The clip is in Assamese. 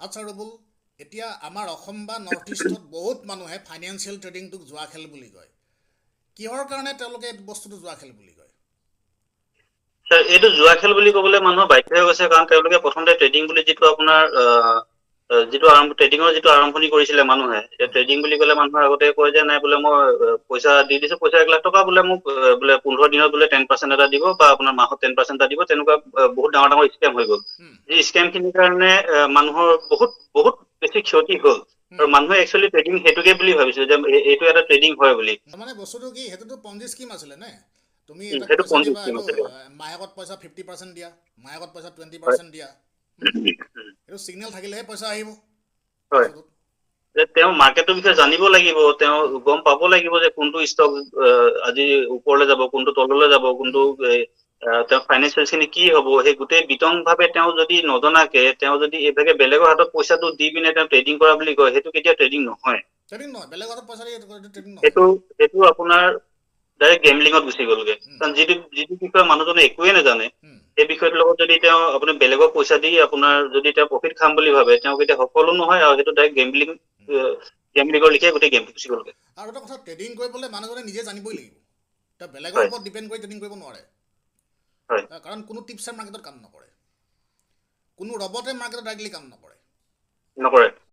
আচ্ছা ৰবুল, এতিয়া আমাৰ অসম বা নৰ্থ ইষ্টত বহুত মানুহে ফাইনেন্সিয়েল ট্ৰেডিংটোক জুৱা খেল বুলি কয়। কিহৰ কাৰণে তেওঁলোকে এই বস্তুটো জুৱা খেল বুলি কয়? এইটো জুৱা খেল বুলি ক'বলৈ মানুহৰ বাধ্য হৈ গৈছে, কাৰণ তেওঁলোকে প্ৰথমতে ট্ৰেডিং বুলি যিটো আপোনাৰ ট্ৰেডিঙৰ যিটো আৰম্ভণি কৰিছিলে মানুহে, এতিয়া ট্ৰেডিং বুলি ক'লে মানুহৰ আগতে কয় যে নাই বোলে মই পইচা দি দিছো, পইচা 1,00,000 টকা বোলে মোক বোলে 15 দিনত বোলে 10% এটা দিব, বা আপোনাৰ মাহত 10% এটা দিব, তেনেকুৱা বহুত ডাঙৰ ডাঙৰ স্কেম হৈ গ'ল। হুম, এই স্কেম খিনিৰ কাৰণে মানুহৰ বহুত বহুত বেছি ক্ষতি হ'ল। হুম। আৰু মানুহে একচুৱেলি ট্ৰেডিং সেইটোকে বুলি ভাবিছিল যে এইটো এটা ট্ৰেডিং হয় বুলি। তাৰমানে বস্তুটো কি, সেইটোতো পঞ্জি স্কিম আছিলে নে? তুমি এটাক সেইটো পইচা পঞ্জি দিবা, স্কিম এইটো আছিলে। মাহেকত পইচা 50% দিয়া, মাহেকত পইচা হয় 20% দিয়া। হুম? এইটো চিগনেল থাকিলেহে পইচা আহিব হয়। বস্তুটোত। যে তেওঁ মাৰ্কেটৰ বিষয়ে জানিব লাগিব, তেওঁ হুম, গম পাব লাগিব যে কোনটো ষ্টক আজি ওপৰলৈ যাব, কোনটো তললৈ যাব, কোনটো হুম, তেওঁ ফাইনেন্সিয়েল খিনি কি হ'ব, সেই গোটেই বিতং ভাৱে তেওঁ যদি নজনাকে তেওঁ যদি এইভাগে বেলেগৰ হাতত পইচাটো দি পিনে তেওঁ ট্ৰেডিং কৰা বুলি কয়, সেইটো কেতিয়া ট্ৰেডিং নহয়। ট্ৰেডিং নহয়, বেলেগৰ হাতত পইচা দিয়ে এইটো ট্ৰেডিং নহয়। সেইটো সেইটো আপোনাৰ ডাইৰেক্ট গেমলিঙত গুচি গ'লগে। হুম, কাৰণ যিটো যিটো বিষয়ে মানুহজনে একোৱে নাজানে, হুম, সেই বিষয়টোৰ লগত যদি তেওঁ আপুনি বেলেগক পইচা দি আপোনাৰ যদি তেওঁ প্ৰফিট খাম বুলি ভাবে, তেওঁ কেতিয়া সফলো নহয়, আৰু সেইটো ডাইৰেক্ট হুম। গেমলিঙৰ লিখিয়ে গোটেই গেমটো গুচি গ'লগে। আৰু এটা কথা, ট্ৰেডিং কৰিবলৈ মানুহজনে নিজে জানিবই লাগিব। তেওঁ বেলেগৰ হয় ওপৰত ডিপেণ্ড কৰি ট্ৰেডিং কৰিব নোৱাৰে। হয় কাৰণ কোনো টিপছে মাৰ্কেটত কাম নকৰে, কোনো ৰবটে মাৰ্কেটত ডাইৰেক্টলি কাম নকৰে। নকৰে।